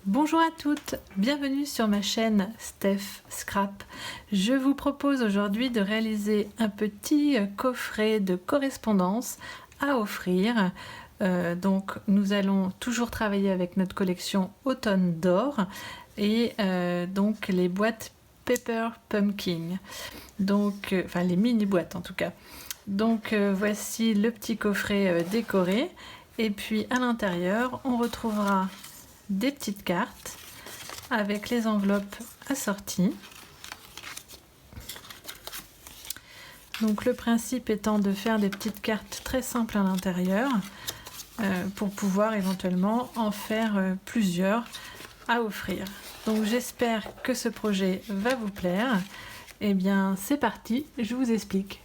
Bonjour à toutes, bienvenue sur ma chaîne Steph Scrap. Je vous propose aujourd'hui de réaliser un petit coffret de correspondance à offrir. Donc nous allons toujours travailler avec notre collection Automne d'or et donc les boîtes Pepper Pumpkin. Donc, enfin les mini boîtes en tout cas. Donc voici le petit coffret décoré et puis à l'intérieur on retrouvera des petites cartes avec les enveloppes assorties. Donc le principe étant de faire des petites cartes très simples à l'intérieur pour pouvoir éventuellement en faire plusieurs à offrir. Donc j'espère que ce projet va vous plaire. Eh bien c'est parti, je vous explique.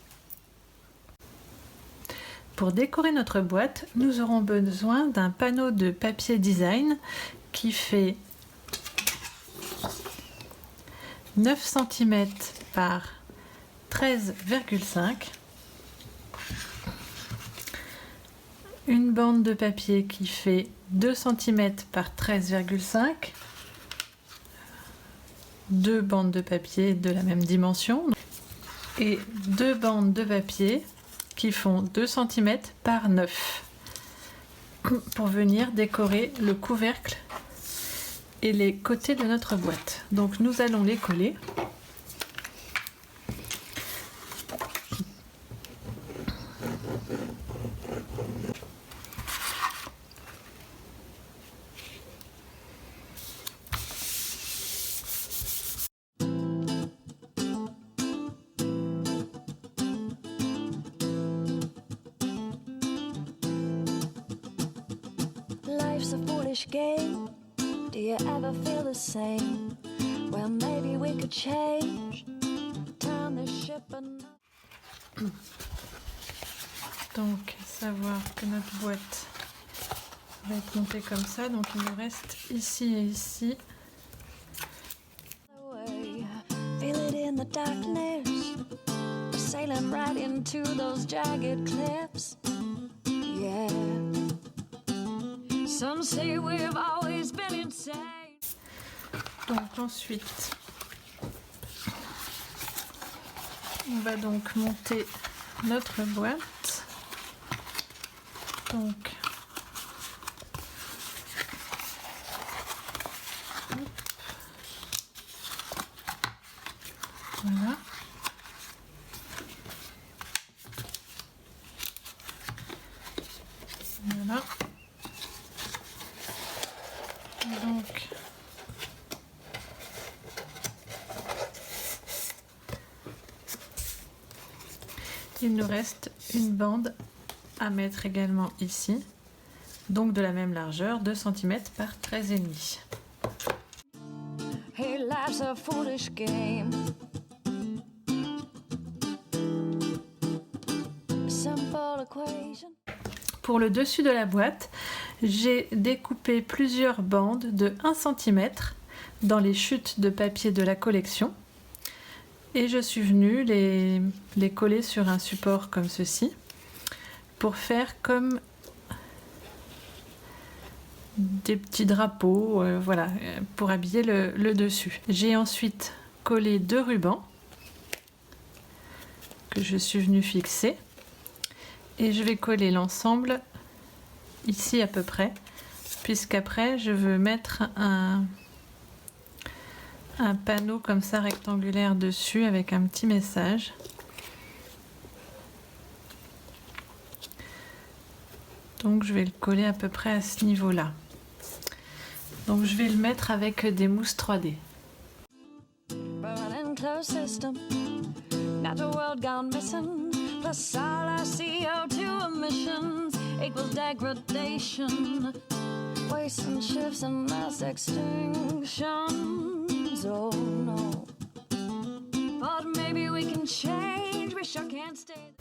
Pour décorer notre boîte, nous aurons besoin d'un panneau de papier design qui fait 9 cm par 13,5, une bande de papier qui fait 2 cm par 13,5, deux bandes de papier de la même dimension et deux bandes de papier qui font 2 cm par 9 pour venir décorer le couvercle et les côtés de notre boîte. Donc nous allons les coller. Life's a foolish game. Do you ever feel the same? Well, maybe we could change. Turn the ship and... Donc, savoir que notre boîte va être montée comme ça. Donc, il nous reste ici et ici. Feel it in the darkness. We're sailing right into those jagged cliffs. Yeah. Some say we've always been insane. Donc ensuite, on va donc monter notre boîte. Donc, voilà. Voilà. Donc, il nous reste une bande à mettre également ici, donc de la même largeur, 2 cm par 13,5. Hey, life's a foolish game. Simple equation. Pour le dessus de la boîte, j'ai découpé plusieurs bandes de 1 cm dans les chutes de papier de la collection et je suis venue les coller sur un support comme ceci pour faire comme des petits drapeaux, voilà, pour habiller le dessus. J'ai ensuite collé deux rubans que je suis venue fixer et je vais coller l'ensemble ici à peu près, puisqu'après je veux mettre un panneau comme ça rectangulaire dessus avec un petit message. Donc je vais le coller à peu près à ce niveau là. Donc je vais le mettre avec des mousses 3D. Plus all our CO2 emissions equals degradation, waste and shifts and mass extinctions. Oh no, but maybe we can change, we sure can't stay.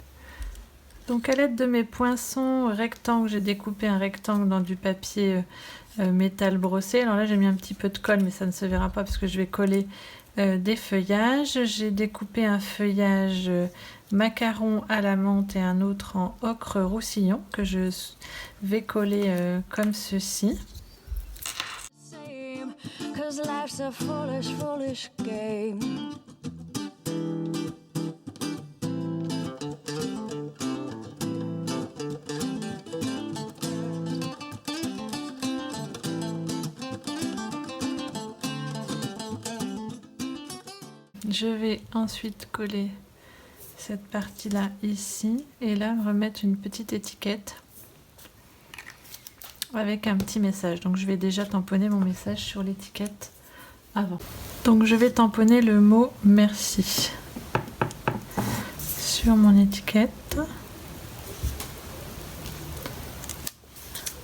Donc à l'aide de mes poinçons rectangles, j'ai découpé un rectangle dans du papier métal brossé. Alors là j'ai mis un petit peu de colle mais ça ne se verra pas parce que je vais coller des feuillages. J'ai découpé un feuillage macaron à la menthe et un autre en ocre roussillon que je vais coller comme ceci. 'cause life's a foolish, foolish game. Je vais ensuite coller cette partie-là ici et là remettre une petite étiquette avec un petit message. Donc je vais déjà tamponner mon message sur l'étiquette avant. Donc je vais tamponner le mot merci sur mon étiquette.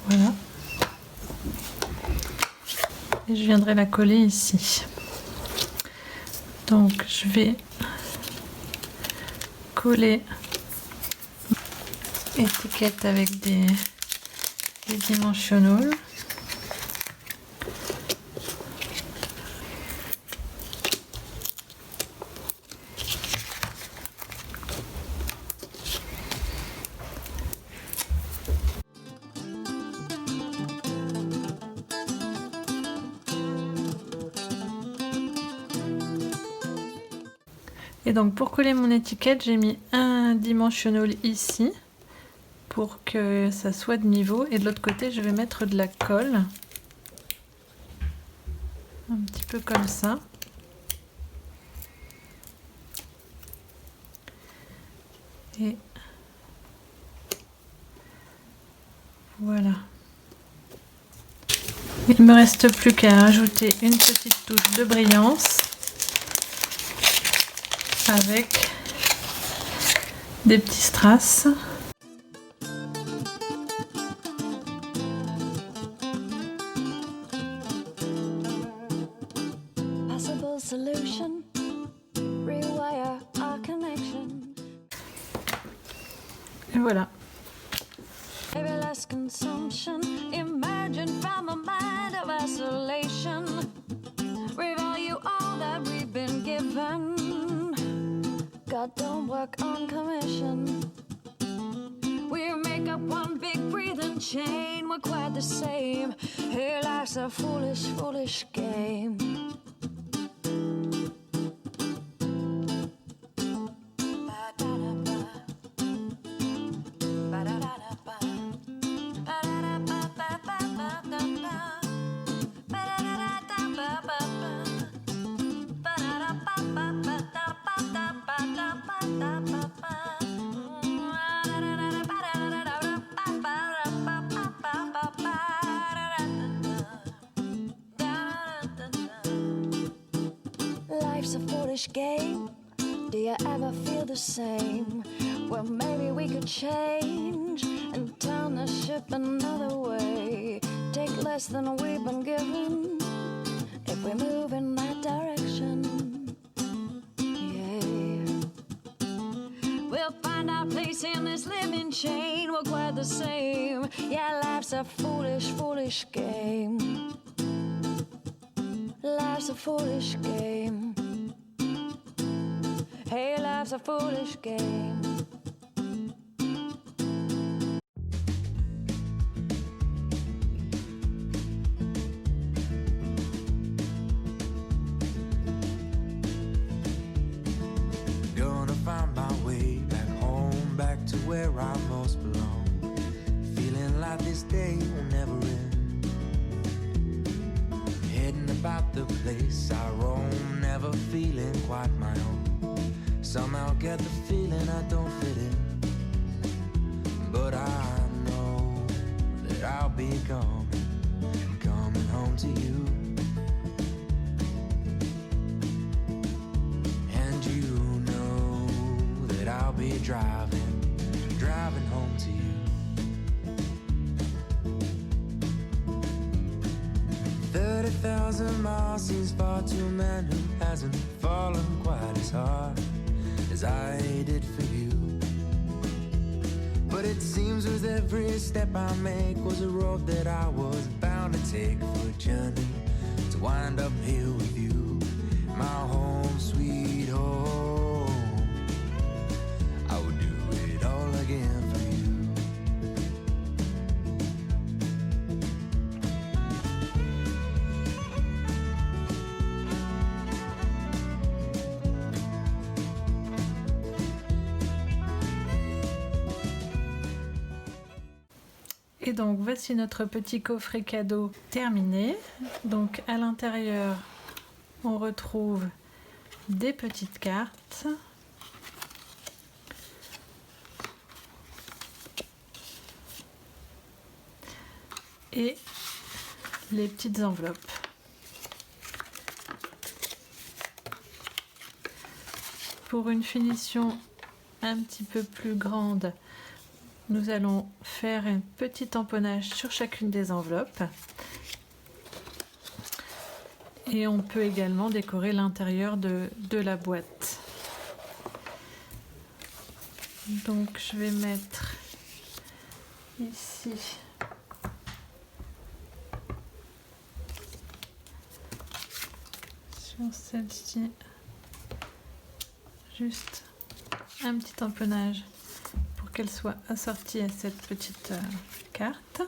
Voilà. Et je viendrai la coller ici. Donc je vais coller étiquette avec des dimensionals. Et donc pour coller mon étiquette, j'ai mis un dimensional ici pour que ça soit de niveau, et de l'autre côté je vais mettre de la colle un petit peu comme ça. Et voilà. Il me reste plus qu'à ajouter une petite touche de brillance avec des petits strass. Possible solution, rewire our connection. Et voilà. Maybe less consumption, imagine from a mind of isolation. Revalue all that we've been given. God don't work on commission. We make up one big breathing chain. We're quite the same. Here life's a foolish, foolish game. Life's a foolish game. Do you ever feel the same? Well, maybe we could change and turn the ship another way. Take less than we've been given if we move in that direction. Yeah. We'll find our place in this living chain. We're quite the same. Yeah, life's a foolish, foolish game. Life's a foolish game. Hey, life's a foolish game. Gonna find my way back home, back to where I most belong. Feeling like this day will never end. Heading about the place I roam, never feeling quite my own. Somehow get the feeling I don't fit in, but I know that I'll be coming home to you. And you know that I'll be driving home to you. 30,000 miles seems far to a man who hasn't fallen quite as hard as I did for you. But it seems with every step I make was a road that I was bound to take for a journey to wind up here with you, my home, sweet home. I would do it all again for you. Et donc voici notre petit coffret cadeau terminé. Donc à l'intérieur, on retrouve des petites cartes. Et les petites enveloppes. Pour une finition un petit peu plus grande, nous allons faire un petit tamponnage sur chacune des enveloppes. Et on peut également décorer l'intérieur de la boîte. Donc je vais mettre ici sur celle-ci juste un petit tamponnage pour qu'elle soit assortie à cette petite carte.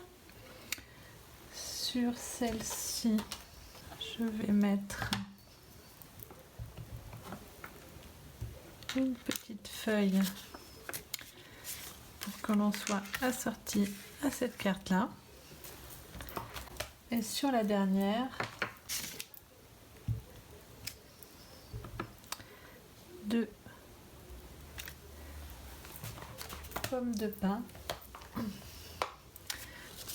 Sur celle-ci, je vais mettre une petite feuille pour que l'on soit assorti à cette carte-là. Et sur la dernière, deux pommes de pin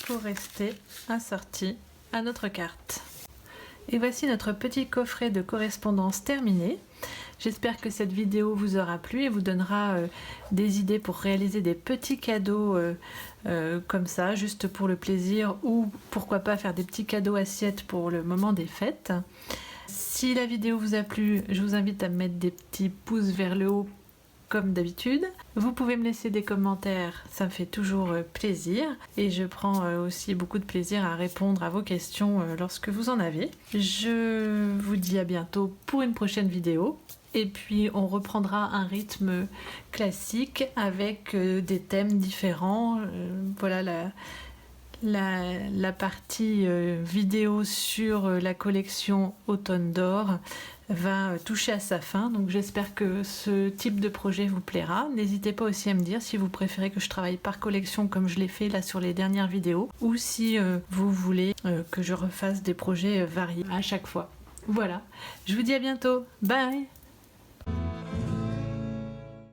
pour rester assorti à notre carte. Et voici notre petit coffret de correspondance terminé. J'espère que cette vidéo vous aura plu et vous donnera des idées pour réaliser des petits cadeaux comme ça, juste pour le plaisir, ou pourquoi pas faire des petits cadeaux assiettes pour le moment des fêtes. Si la vidéo vous a plu, je vous invite à mettre des petits pouces vers le haut comme d'habitude. Vous pouvez me laisser des commentaires, ça me fait toujours plaisir. Et je prends aussi beaucoup de plaisir à répondre à vos questions lorsque vous en avez. Je vous dis à bientôt pour une prochaine vidéo. Et puis on reprendra un rythme classique avec des thèmes différents. Voilà la partie vidéo sur la collection Automne d'Or va toucher à sa fin, donc j'espère que ce type de projet vous plaira. N'hésitez pas aussi à me dire si vous préférez que je travaille par collection comme je l'ai fait là sur les dernières vidéos, ou si vous voulez que je refasse des projets variés à chaque fois. Voilà, je vous dis à bientôt, bye.